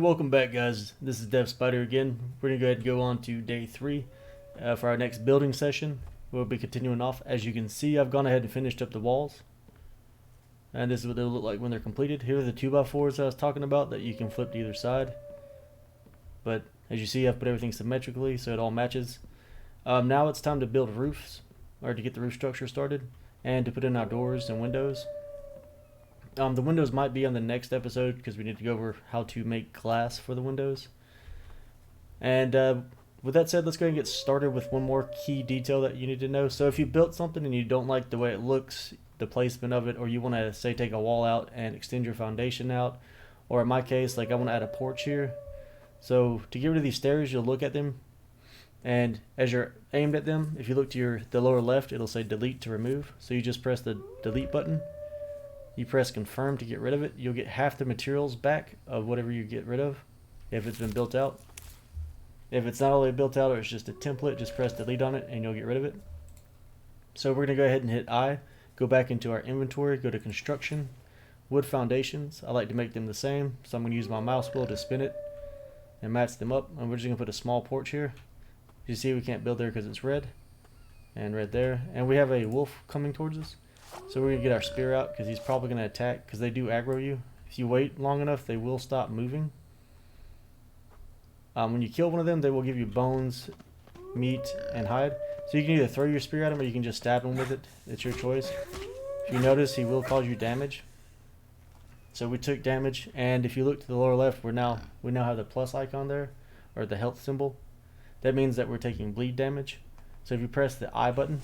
welcome back, guys. This is Deftspider again. We're gonna go ahead and go on to day 3 for our next building session. We'll be continuing off. As you can see, I've gone ahead and finished up the walls, and this is what they'll look like when they're completed. Here are the 2x4s that I was talking about that you can flip to either side. But as you see, I've put everything symmetrically so it all matches. Now it's time to build roofs, or to get the roof structure started, and to put in our doors and windows. The windows might be on the next episode because we need to go over how to make glass for the windows. And with that said, let's go ahead and get started with one more key detail that you need to know. So if you built something and you don't like the way it looks, the placement of it, or you want to say take a wall out and extend your foundation out, or in my case, like I want to add a porch here. So to get rid of these stairs, you'll look at them, and as you're aimed at them, if you look to the lower left, it'll say delete to remove. So you just press the delete button. You press confirm to get rid of it. You'll get half the materials back of whatever you get rid of if it's been built out. If it's not already built out or it's just a template, just press delete on it and you'll get rid of it. So we're going to go ahead and hit I, go back into our inventory, go to construction, wood foundations. I like to make them the same, so I'm going to use my mouse wheel to spin it and match them up. And we're just going to put a small porch here. You see we can't build there because it's red, and red there. And we have a wolf coming towards us. So we're going to get our spear out because he's probably going to attack because they do aggro you. If you wait long enough, they will stop moving. When you kill one of them, they will give you bones, meat, and hide. So you can either throw your spear at him or you can just stab him with it. It's your choice. If you notice, he will cause you damage. So we took damage, and if you look to the lower left, we now have the plus icon there, or the health symbol. That means that we're taking bleed damage. So if you press the I button,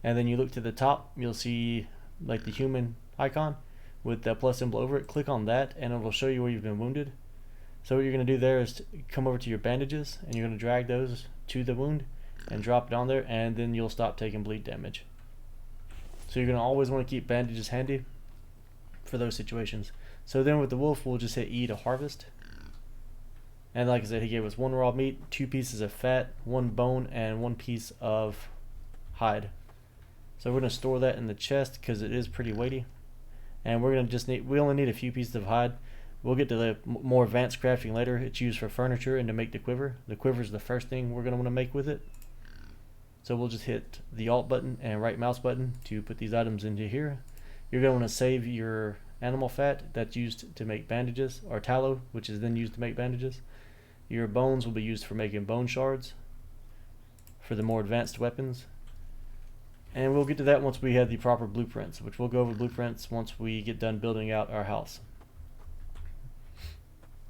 and then you look to the top, you'll see like the human icon with the plus symbol over it. Click on that and it will show you where you've been wounded. So what you're going to do there is to come over to your bandages and you're going to drag those to the wound and drop it on there, and then you'll stop taking bleed damage. So you're going to always want to keep bandages handy for those situations. So then with the wolf, we'll just hit E to harvest. And like I said, he gave us 1 raw meat, 2 pieces of fat, 1 bone, and 1 piece of hide. So we're going to store that in the chest because it is pretty weighty. And we're going to we only need a few pieces of hide. We'll get to the more advanced crafting later. It's used for furniture and to make the quiver. The quiver is the first thing we're going to want to make with it. So we'll just hit the Alt button and right mouse button to put these items into here. You're going to want to save your animal fat that's used to make bandages, or tallow, which is then used to make bandages. Your bones will be used for making bone shards for the more advanced weapons. And we'll get to that once we have the proper blueprints, which we'll go over blueprints once we get done building out our house.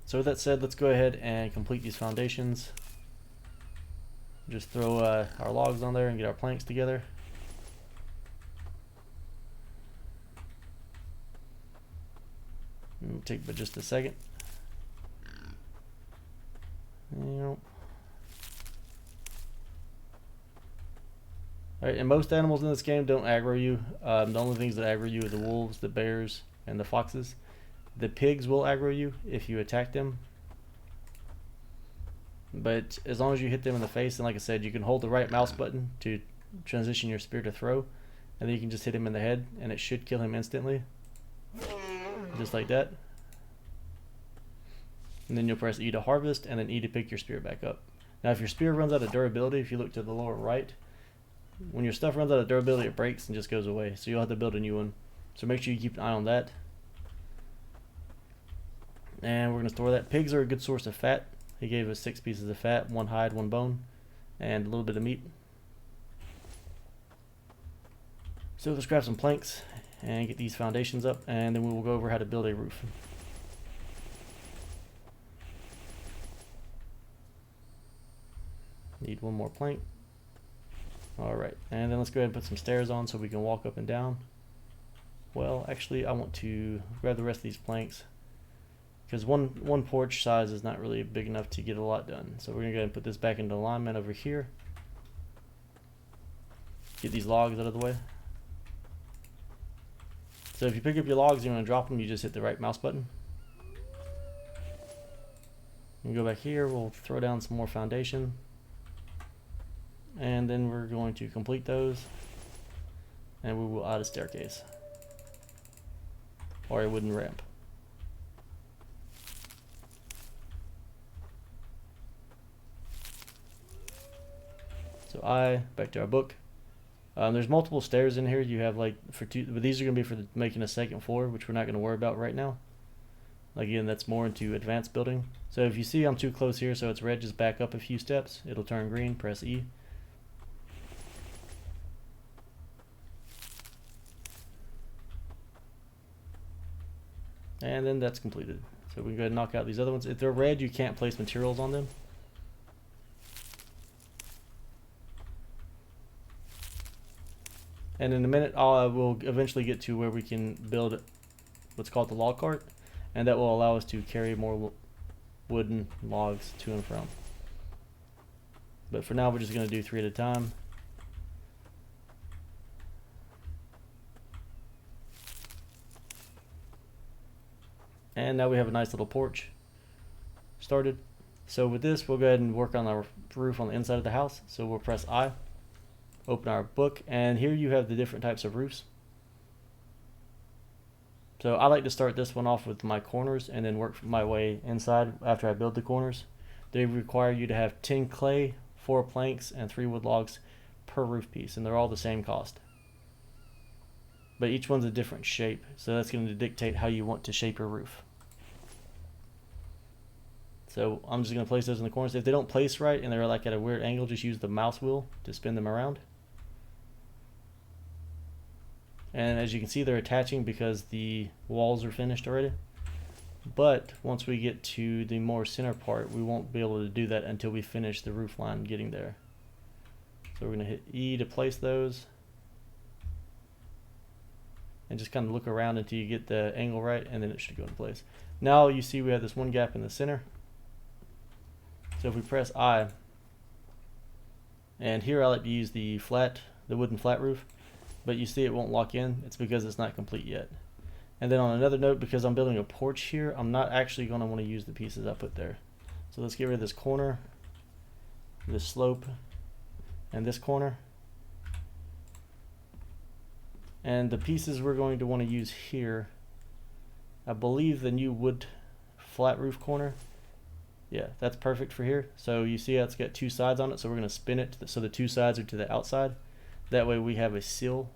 So with that said, let's go ahead and complete these foundations. Just throw our logs on there and get our planks together. It'll take but just a second. Yep. Alright, and most animals in this game don't aggro you. The only things that aggro you are the wolves, the bears, and the foxes. The pigs will aggro you if you attack them. But as long as you hit them in the face, and like I said, you can hold the right mouse button to transition your spear to throw, and then you can just hit him in the head, and it should kill him instantly. Just like that. And then you'll press E to harvest, and then E to pick your spear back up. Now if your spear runs out of durability, if you look to the lower right, when your stuff runs out of durability, it breaks and just goes away. So you'll have to build a new one. So make sure you keep an eye on that. And we're going to store that. Pigs are a good source of fat. He gave us 6 pieces of fat, 1 hide, 1 bone, and a little bit of meat. So let's grab some planks and get these foundations up, and then we will go over how to build a roof. Need 1 more plank. Alright, and then let's go ahead and put some stairs on so we can walk up and down. Well, actually I want to grab the rest of these planks because one porch size is not really big enough to get a lot done. So we're going to go ahead and put this back into alignment over here. Get these logs out of the way. So if you pick up your logs and you want to drop them, you just hit the right mouse button. And go back here, we'll throw down some more foundation. And then we're going to complete those, and we will add a staircase or a wooden ramp. I, back to our book. There's multiple stairs in here. You have like for two, but these are going to be for making a second floor, which we're not going to worry about right now. Again, that's more into advanced building. So if you see I'm too close here, so it's red, just back up a few steps. It'll turn green, press E. And then that's completed. So we can go ahead and knock out these other ones. If they're red, you can't place materials on them. And in a minute, we'll eventually get to where we can build what's called the log cart, and that will allow us to carry more wooden logs to and from. But for now, we're just going to do 3 at a time. And now we have a nice little porch started. So with this, we'll go ahead and work on our roof on the inside of the house. So we'll press I, open our book, and here you have the different types of roofs. So I like to start this one off with my corners and then work my way inside after I build the corners. They require you to have 10 clay, 4 planks, and 3 wood logs per roof piece, and they're all the same cost. But each one's a different shape, so that's going to dictate how you want to shape your roof. So I'm just going to place those in the corners. If they don't place right and they're like at a weird angle, just use the mouse wheel to spin them around. And as you can see, they're attaching because the walls are finished already. But once we get to the more center part, we won't be able to do that until we finish the roof line getting there. So we're going to hit E to place those. And just kind of look around until you get the angle right, and then it should go into place. Now you see we have this one gap in the center. So if we press I, and here I like to use the wooden flat roof, but you see it won't lock in. It's because it's not complete yet. And then on another note, because I'm building a porch here, I'm not actually going to want to use the pieces I put there. So let's get rid of this corner, this slope, and this corner. And the pieces we're going to want to use here, I believe the new wood flat roof corner. Yeah, that's perfect for here. So you see how it's got 2 sides on it, so we're going to spin it so the 2 sides are to the outside. That way we have a seal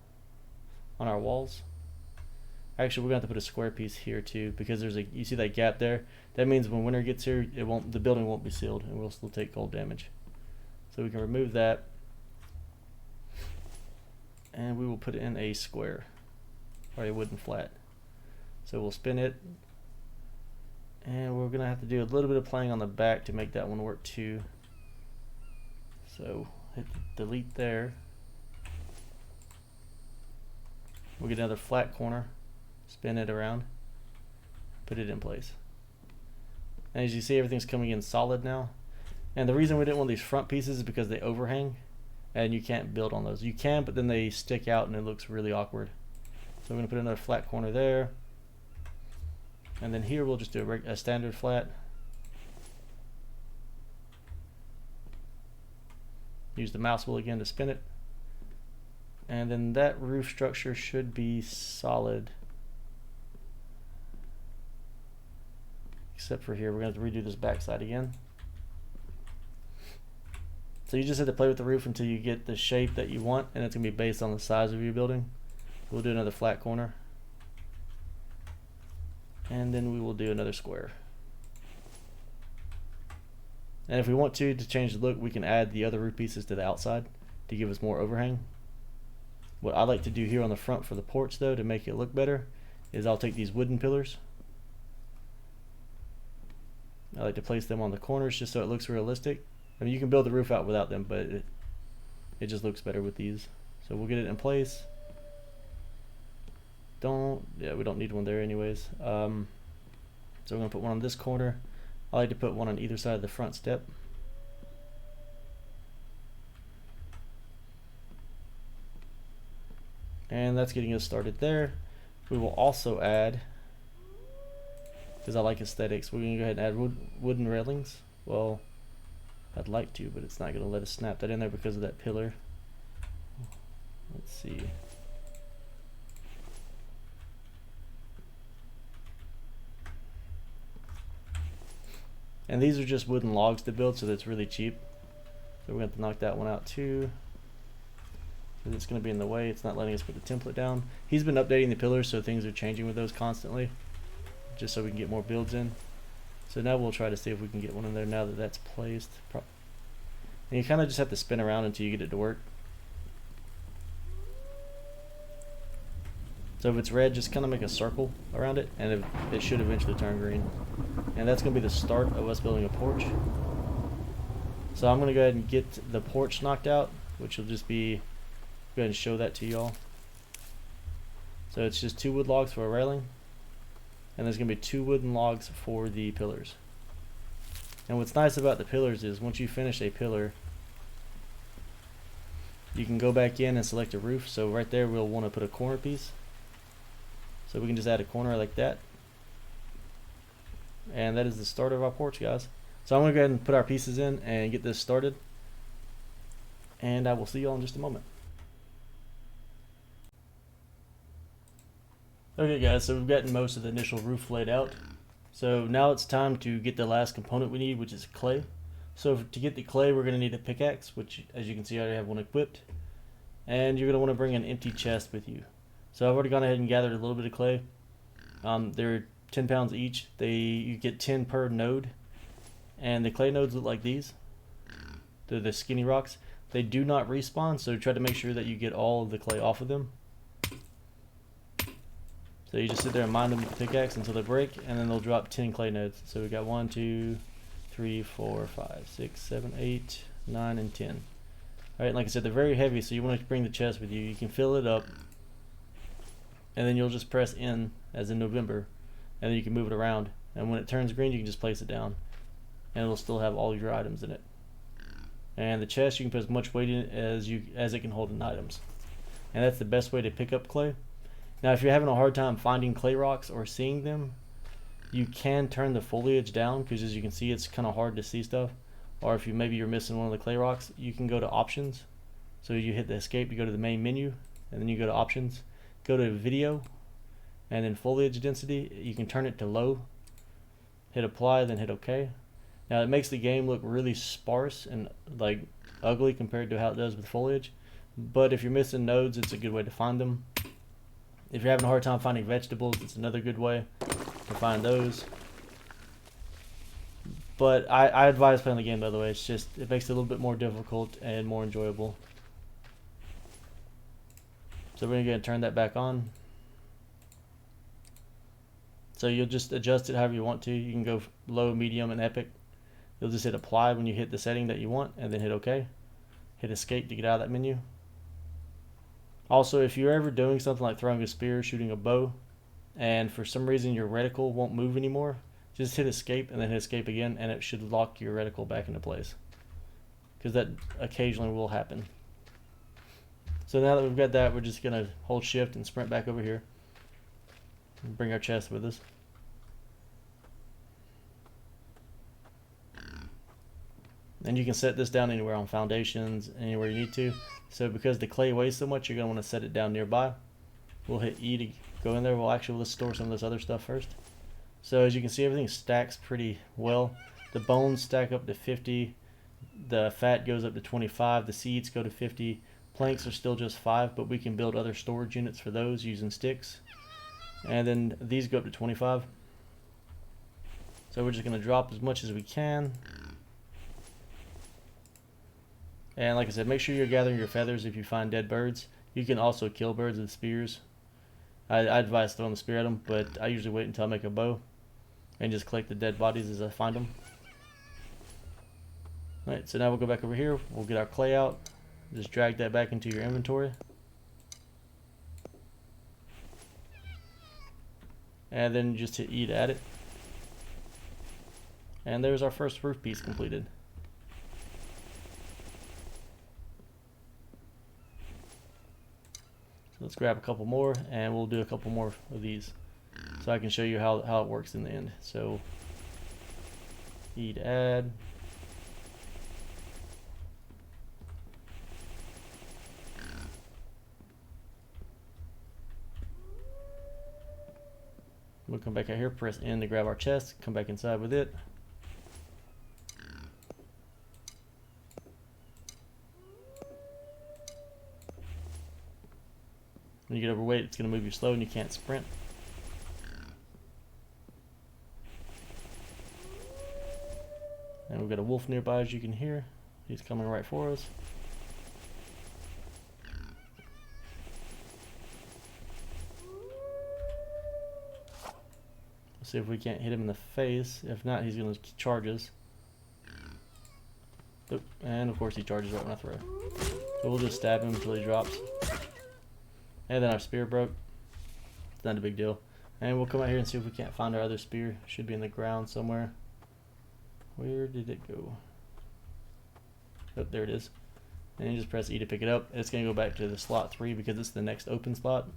on our walls. Actually, we're going to have to put a square piece here too, because you see that gap there? That means when winter gets here, the building won't be sealed and we'll still take cold damage. So we can remove that. And we will put in a square or a wooden flat. So we'll spin it, and we're gonna have to do a little bit of playing on the back to make that one work too. So hit delete there. We'll get another flat corner, spin it around, put it in place. And as you see, everything's coming in solid now. And the reason we didn't want these front pieces is because they overhang. And you can't build on those. You can, but then they stick out and it looks really awkward. So we're going to put another flat corner there. And then here we'll just do a standard flat. Use the mouse wheel again to spin it. And then that roof structure should be solid. Except for here, we're going to have to redo this backside again. So you just have to play with the roof until you get the shape that you want, and it's going to be based on the size of your building. We'll do another flat corner. And then we will do another square. And if we want to change the look, we can add the other roof pieces to the outside to give us more overhang. What I like to do here on the front for the porch though, to make it look better, is I'll take these wooden pillars. I like to place them on the corners just so it looks realistic. I mean, you can build the roof out without them, but it just looks better with these. So we'll get it in place. We don't need one there anyways. So we're gonna put one on this corner. I like to put one on either side of the front step. And that's getting us started there. We will also add, because I like aesthetics, we're gonna go ahead and add wooden railings. Well, I'd like to, but it's not going to let us snap that in there because of that pillar. Let's see. And these are just wooden logs to build, so that's really cheap. So we're going to have to knock that one out too. It's going to be in the way. It's not letting us put the template down. He's been updating the pillars, so things are changing with those constantly, just so we can get more builds in. So now we'll try to see if we can get one in there now that that's placed. And you kind of just have to spin around until you get it to work. So if it's red, just kind of make a circle around it, and it should eventually turn green. And that's going to be the start of us building a porch. So I'm going to go ahead and get the porch knocked out, which will just be, go ahead and show that to y'all. So it's just 2 wood logs for a railing, and there's going to be 2 wooden logs for the pillars. And what's nice about the pillars is once you finish a pillar, you can go back in and select a roof. So right there we'll want to put a corner piece. So we can just add a corner like that. And that is the start of our porch, guys. So I'm going to go ahead and put our pieces in and get this started. And I will see you all in just a moment. Okay guys, so we've gotten most of the initial roof laid out. So now it's time to get the last component we need, which is clay. So to get the clay, we're going to need a pickaxe, which as you can see I already have one equipped. And you're going to want to bring an empty chest with you. So I've already gone ahead and gathered a little bit of clay. They're 10 pounds each. You get 10 per node. And the clay nodes look like these. They're the skinny rocks. They do not respawn, so try to make sure that you get all of the clay off of them. So you just sit there and mine them with the pickaxe until they break, and then they'll drop 10 clay nodes. So we got 1, 2, 3, 4, 5, 6, 7, 8, 9, and 10. Alright, like I said, they're very heavy, so you want to bring the chest with you. You can fill it up, and then you'll just press N, as in November, and then you can move it around. And when it turns green, you can just place it down, and it'll still have all your items in it. And the chest, you can put as much weight in it as it can hold in items. And that's the best way to pick up clay. Now if you're having a hard time finding clay rocks or seeing them, you can turn the foliage down, because as you can see it's kind of hard to see stuff. Or if maybe you're missing one of the clay rocks, you can go to options. So you hit the escape, you go to the main menu, and then you go to options, go to video, and then foliage density, you can turn it to low, hit apply, then hit OK. Now it makes the game look really sparse and like ugly compared to how it does with foliage, but if you're missing nodes, it's a good way to find them. If you're having a hard time finding vegetables, it's another good way to find those. But I advise playing the game, by the way. It makes it a little bit more difficult and more enjoyable. So we're going to go and turn that back on. So you'll just adjust it however you want to. You can go low, medium, and epic. You'll just hit apply when you hit the setting that you want, and then hit OK. Hit escape to get out of that menu. Also, if you're ever doing something like throwing a spear, shooting a bow, and for some reason your reticle won't move anymore, just hit escape and then hit escape again, and it should lock your reticle back into place. Because that occasionally will happen. So now that we've got that, we're just going to hold shift and sprint back over here. And bring our chest with us. And you can set this down anywhere on foundations, anywhere you need to. So because the clay weighs so much, you're going to want to set it down nearby. We'll hit E to go in there. Let's store some of this other stuff first. So as you can see, everything stacks pretty well. The bones stack up to 50. The fat goes up to 25. The seeds go to 50. Planks are still just 5, but we can build other storage units for those using sticks. And then these go up to 25. So we're just going to drop as much as we can. And like I said, make sure you're gathering your feathers if you find dead birds. You can also kill birds with spears. I advise throwing the spear at them, but I usually wait until I make a bow and just collect the dead bodies as I find them. Alright, so now we'll go back over here. We'll get our clay out. Just drag that back into your inventory. And then just hit E to add it. And there's our first roof piece completed. So let's grab a couple more, and we'll do a couple more of these so I can show you how it works in the end. So E to add. We'll come back out here, press N to grab our chest, come back inside with it. When you get overweight, it's going to move you slow and you can't sprint. And we've got a wolf nearby, as you can hear. He's coming right for us. Let's see if we can't hit him in the face. If not, he's going to charge us. Oop, and of course he charges right when I throw. So we'll just stab him until he drops. And then our spear broke. It's not a big deal. And we'll come out here and see if we can't find our other spear. Should be in the ground somewhere. Where did it go? Oh, there it is. And you just press E to pick it up. It's going to go back to the slot 3 because it's the next open slot.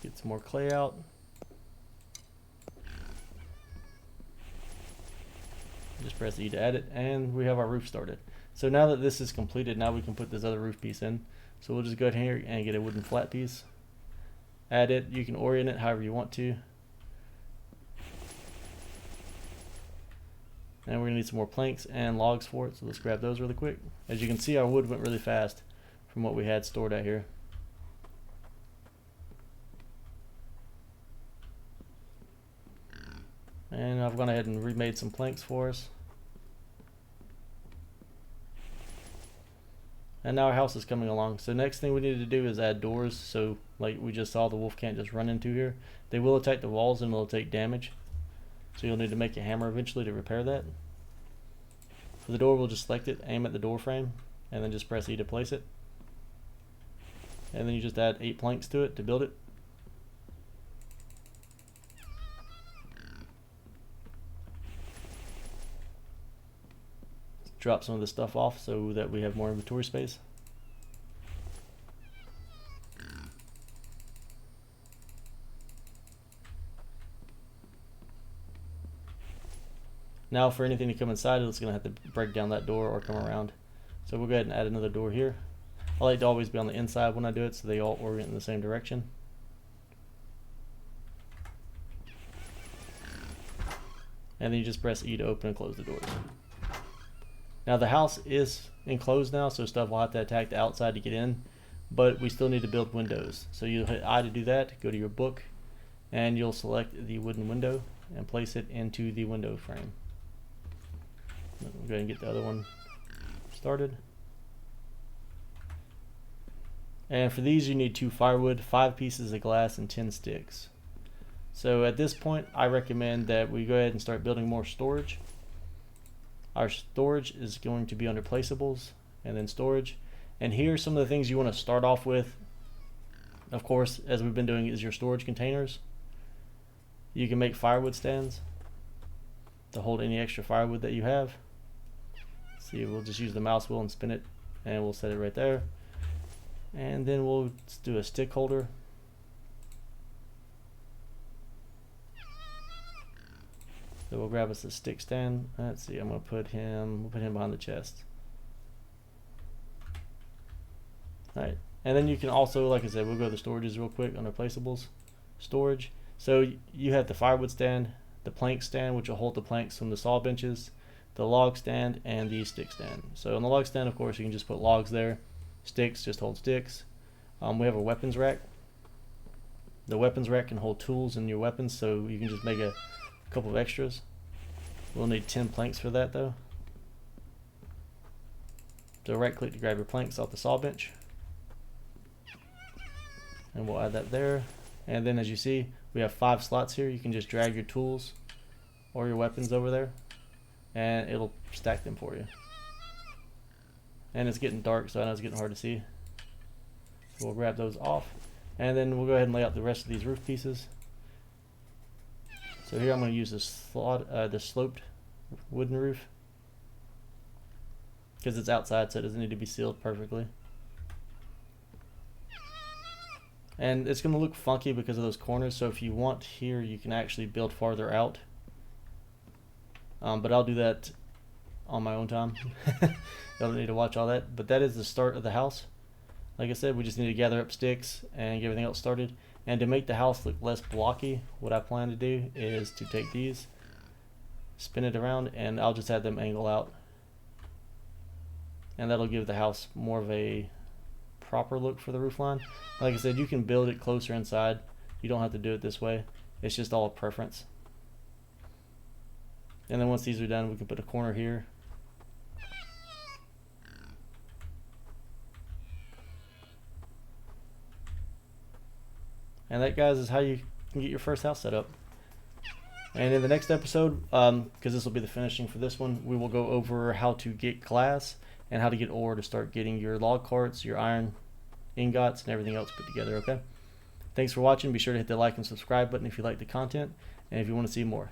Get some more clay out. Just press E to add it, and we have our roof started. So now that this is completed, now we can put this other roof piece in. So we'll just go ahead here and get a wooden flat piece. Add it. You can orient it however you want to. And we're going to need some more planks and logs for it, so let's grab those really quick. As you can see, our wood went really fast from what we had stored out here. And I've gone ahead and remade some planks for us. And now our house is coming along. So next thing we need to do is add doors. So like we just saw, the wolf can't just run into here. They will attack the walls and will take damage. So you'll need to make a hammer eventually to repair that. For the door, we'll just select it, aim at the door frame, and then just press E to place it. And then you just add 8 planks to it to build it. Drop some of the stuff off so that we have more inventory space. Now for anything to come inside, it's going to have to break down that door or come around. So we'll go ahead and add another door here. I like to always be on the inside when I do it so they all orient in the same direction. And then you just press E to open and close the doors. Now the house is enclosed now, so stuff will have to attack the outside to get in, but we still need to build windows. So you hit I to do that, go to your book, and you'll select the wooden window and place it into the window frame. We'll go ahead and get the other one started. And for these you need 2 firewood, 5 pieces of glass, and 10 sticks. So at this point I recommend that we go ahead and start building more storage. Our storage is going to be under placeables and then storage. And here are some of the things you want to start off with. Of course, as we've been doing, is your storage containers. You can make firewood stands to hold any extra firewood that you have. See, we'll just use the mouse wheel and spin it, and we'll set it right there. And then we'll do a stick holder. So we'll grab us a stick stand. Let's see, we'll put him behind the chest. Alright, and then you can also, like I said, we'll go to the storages real quick under placeables. Storage. So you have the firewood stand, the plank stand, which will hold the planks from the saw benches, the log stand, and the stick stand. So on the log stand, of course, you can just put logs there. Sticks just hold sticks. We have a weapons rack. The weapons rack can hold tools and your weapons, so you can just make a couple of extras. We'll need 10 planks for that though. So right click to grab your planks off the saw bench. And we'll add that there. And then as you see, we have 5 slots here. You can just drag your tools or your weapons over there and it'll stack them for you. And it's getting dark, so I know it's getting hard to see. So we'll grab those off. And then we'll go ahead and lay out the rest of these roof pieces. So here I'm going to use the sloped wooden roof because it's outside, so it doesn't need to be sealed perfectly. And it's going to look funky because of those corners, so if you want here, you can actually build farther out. But I'll do that on my own time. You don't need to watch all that. But that is the start of the house. Like I said, we just need to gather up sticks and get everything else started. And to make the house look less blocky, what I plan to do is to take these, spin it around, and I'll just have them angle out. and that'll give the house more of a proper look for the roof line. Like I said, you can build it closer inside. You don't have to do it this way. It's just all a preference. And then once these are done, we can put a corner here. And that, guys, is how you can get your first house set up. And in the next episode, because this will be the finishing for this one, we will go over how to get glass and how to get ore to start getting your log carts, your iron ingots, and everything else put together, okay? Thanks for watching. Be sure to hit the like and subscribe button if you like the content and if you want to see more.